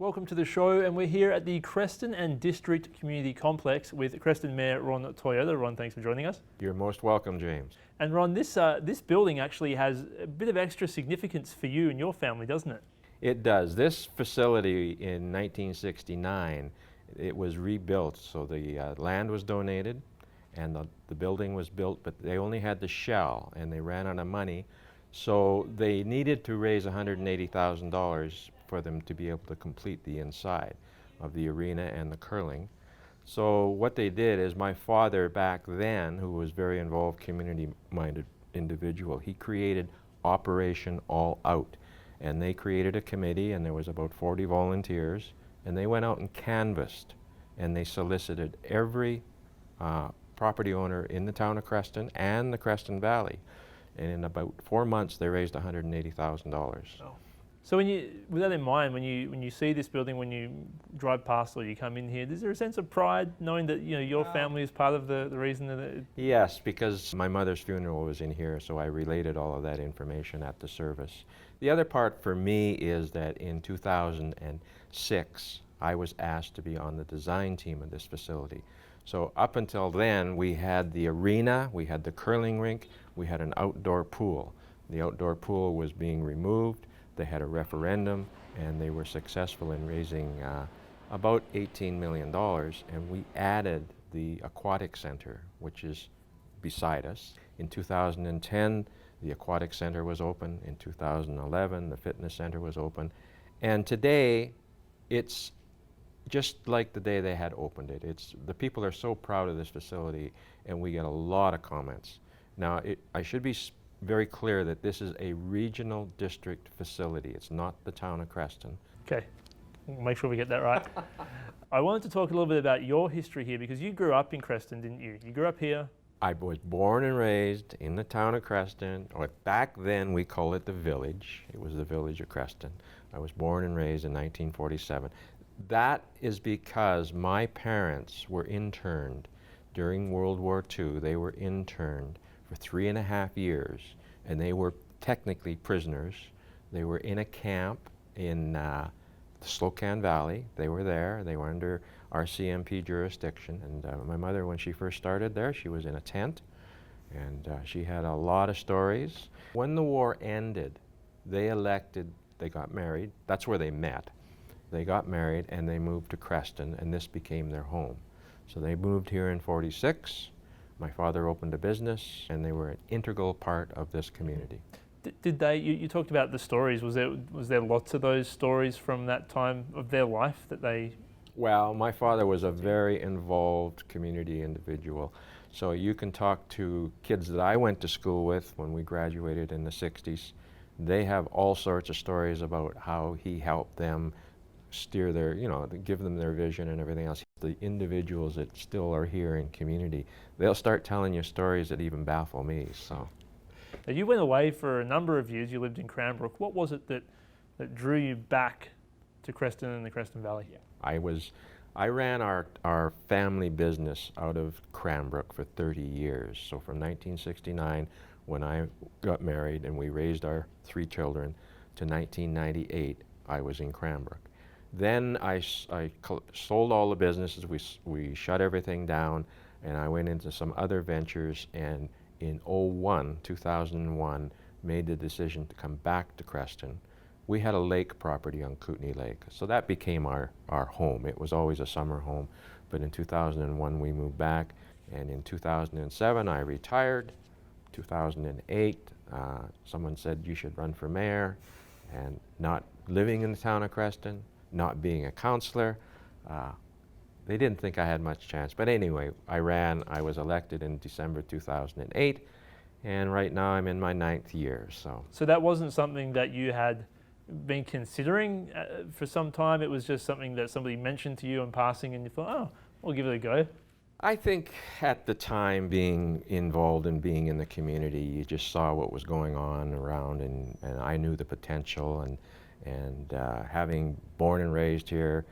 Welcome to the show, and we're here at the Creston and District Community Complex with Creston Mayor Ron Toyota. Ron, thanks for joining us. You're most welcome, James. And Ron, this building actually has a bit of extra significance for you and your family, doesn't it? It does. This facility in 1969, it was rebuilt. So the land was donated and the building was built, but they only had the shell and they ran out of money. So they needed to raise $180,000 for them to be able to complete the inside of the arena and the curling. So what they did is my father back then, who was very involved, community-minded individual, he created Operation All Out. And they created a committee, and there was about 40 volunteers, and they went out and canvassed, and they solicited every property owner in the town of Creston and the Creston Valley. And in about 4 months, they raised $180,000. Oh. So with that in mind, when you see this building, when you drive past or you come in here, is there a sense of pride knowing that your family is part of the reason that it... Yes, because my mother's funeral was in here, so I related all of that information at the service. The other part for me is that in 2006, I was asked to be on the design team of this facility. So up until then, we had the arena, we had the curling rink, we had an outdoor pool. The outdoor pool was being removed. They had a referendum, and they were successful in raising about $18 million, and we added the aquatic center, which is beside us. In 2010, the aquatic center was open. In 2011, the fitness center was open. And today, it's just like the day they had opened it. The people are so proud of this facility, and we get a lot of comments. Now, I should be very clear that this is a regional district facility. It's not the town of Creston. Okay, we'll make sure we get that right. I wanted to talk a little bit about your history here, because you grew up in Creston, didn't you? You grew up here. I was born and raised in the town of Creston, or back then we call it the village. It was the village of Creston. I was born and raised in 1947. That is because my parents were interned during World War II. They were interned for 3.5 years, and they were technically prisoners. They were in a camp in the Slocan Valley. They were there. They were under RCMP jurisdiction. And my mother, when she first started there, she was in a tent, and she had a lot of stories. When the war ended, they got married. That's where they met. They got married, and they moved to Creston, and this became their home. So they moved here in '46. My father opened a business, and they were an integral part of this community. Did they? You talked about the stories. Was there lots of those stories from that time of their life that they? Well, my father was a very involved community individual. So you can talk to kids that I went to school with when we graduated in the '60s. They have all sorts of stories about how he helped them steer their, give them their vision and everything else. The individuals that still are here in community, they'll start telling you stories that even baffle me. So, now you went away for a number of years. You lived in Cranbrook. What was it that drew you back to Creston and the Creston Valley? Yeah. I ran our family business out of Cranbrook for 30 years. So from 1969, when I got married and we raised our 3 children, to 1998, I was in Cranbrook. Then I sold all the businesses, we shut everything down, and I went into some other ventures, and in 2001, made the decision to come back to Creston. We had a lake property on Kootenay Lake, so that became our home. It was always a summer home, but in 2001 we moved back, and in 2007 I retired. 2008, someone said you should run for mayor, and not living in the town of Creston, not being a counselor, they didn't think I had much chance. But anyway, I ran. I was elected in December 2008, and right now I'm in my 9th year. So that wasn't something that you had been considering for some time? It was just something that somebody mentioned to you in passing, and you thought, oh, we'll give it a go? I think at the time, being involved and being in the community, you just saw what was going on around, and I knew the potential, and having born and raised here,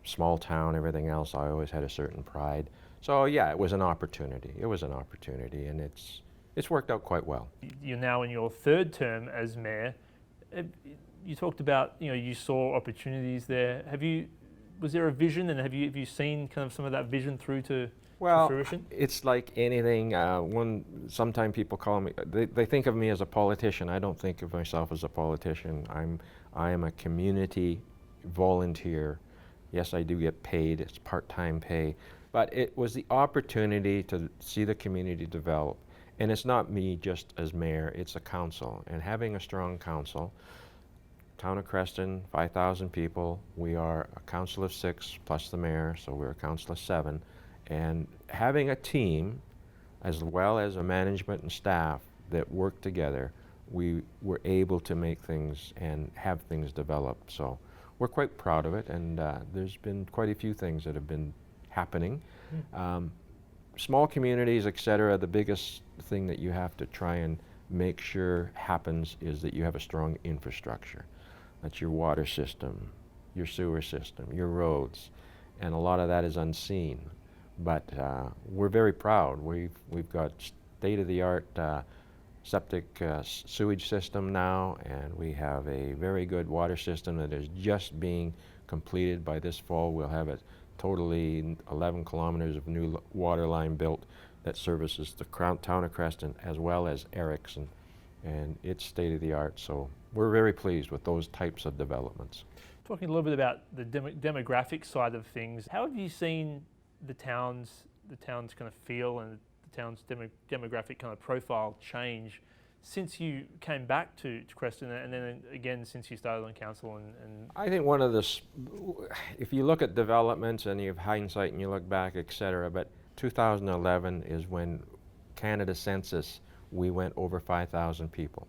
small town, everything else, I always had a certain pride. So yeah, it was an opportunity. It was an opportunity, and it's worked out quite well. You're now in your 3rd term as mayor. you talked about, you saw opportunities there. Was there a vision, and have you seen kind of some of that vision through to fruition? It's like anything. Sometimes people call me. They think of me as a politician. I don't think of myself as a politician. I am a community volunteer. Yes, I do get paid. It's part-time pay, but it was the opportunity to see the community develop. And it's not me just as mayor. It's a council, and having a strong council. Town of Creston, 5,000 people. We are a council of 6 plus the mayor, so we're a council of 7. And having a team, as well as a management and staff that work together, we were able to make things and have things develop. So we're quite proud of it, and there's been quite a few things that have been happening. Small communities, etc., the biggest thing that you have to try and make sure happens is that you have a strong infrastructure. That's your water system, your sewer system, your roads, and a lot of that is unseen. But we're very proud. We've got state-of-the-art septic sewage system now, and we have a very good water system that is just being completed. By this fall, we'll have a totally 11 kilometers of new water line built that services the town of Creston as well as Erickson, and it's state-of-the-art. So we're very pleased with those types of developments. Talking a little bit about the demographic side of things, how have you seen the town's kind of feel and the town's demographic kind of profile change since you came back to Creston, and then again since you started on council? And I think one of the, if you look at developments and you have hindsight and you look back, etc., but 2011 is when Canada census, we went over 5,000 people.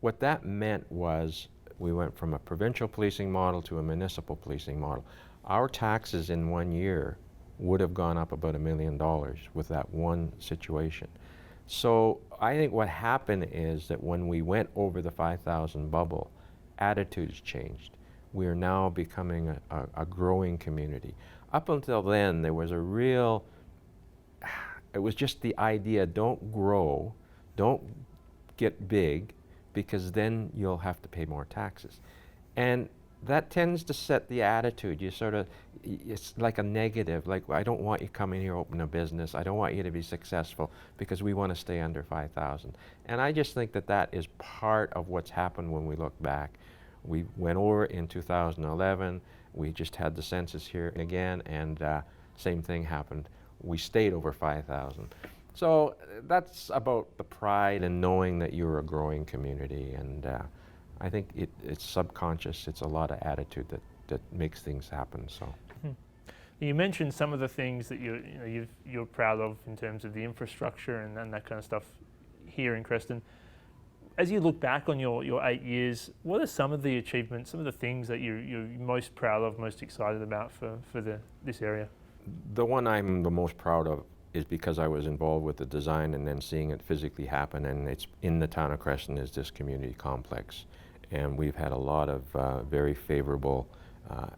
What that meant was we went from a provincial policing model to a municipal policing model. Our taxes in 1 year would have gone up about $1 million with that one situation. So I think what happened is that when we went over the 5,000 bubble, attitudes changed. We are now becoming a growing community. Up until then, there was a real, it was just the idea, don't grow, don't get big, because then you'll have to pay more taxes. And that tends to set the attitude. You sort of, it's like a negative, like, I don't want you coming here open a business. I don't want you to be successful because we want to stay under 5,000. And I just think that that is part of what's happened when we look back. We went over in 2011. We just had the census here again, and same thing happened. We stayed over 5,000. So that's about the pride and knowing that you're a growing community, and I think it's subconscious. It's a lot of attitude that makes things happen. So, you mentioned some of the things that you're proud of in terms of the infrastructure and that kind of stuff here in Creston. As you look back on your 8 years, what are some of the achievements, some of the things that you're most proud of, most excited about for this area? The one I'm the most proud of is because I was involved with the design and then seeing it physically happen, and it's in the town of Creston is this community complex. And we've had a lot of very favorable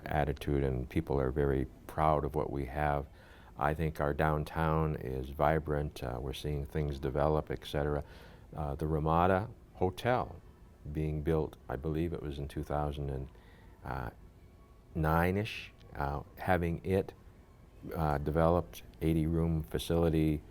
attitude, and people are very proud of what we have. I think our downtown is vibrant. We're seeing things develop, etc. The Ramada Hotel being built, I believe it was in 2009-ish, having it developed, 80-room facility,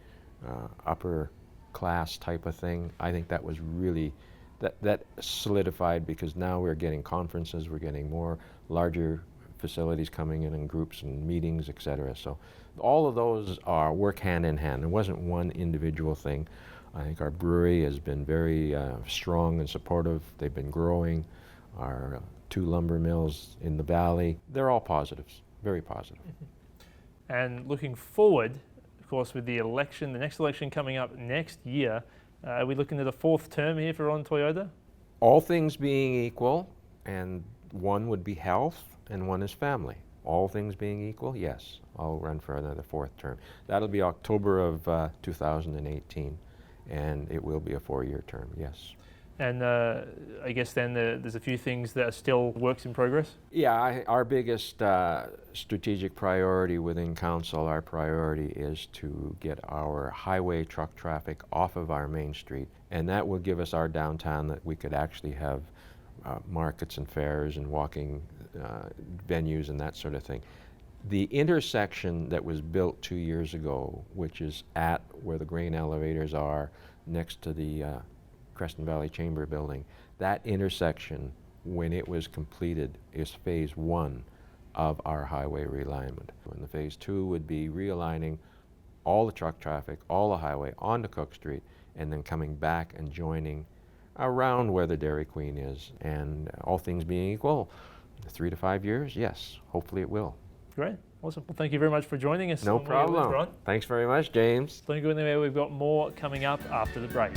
upper class type of thing. I think that was really, that solidified, because now we're getting conferences, we're getting more larger facilities coming in groups and meetings, etc. So all of those work hand in hand. It wasn't one individual thing. I think our brewery has been very strong and supportive. They've been growing. Our 2 lumber mills in the valley, they're all positives, very positive. And looking forward, of course, with the election, the next election coming up next year, are we looking at a 4th term here for Ron Toyota? All things being equal, and one would be health and one is family. All things being equal, yes, I'll run for another 4th term. That'll be October of 2018, and it will be a 4-year term, yes. And I guess then there's a few things that are still works in progress? Yeah, our biggest strategic priority within council, our priority is to get our highway truck traffic off of our main street, and that will give us our downtown that we could actually have markets and fairs and walking venues and that sort of thing. The intersection that was built 2 years ago, which is at where the grain elevators are, next to the Creston Valley Chamber building, that intersection, when it was completed, is phase 1 of our highway realignment. And the phase 2 would be realigning all the truck traffic, all the highway onto Cook Street, and then coming back and joining around where the Dairy Queen is. And all things being equal, 3 to 5 years, yes, hopefully it will. Great, awesome. Well, thank you very much for joining us. No problem. Thanks very much, James. Don't go anywhere. We've got more coming up after the break.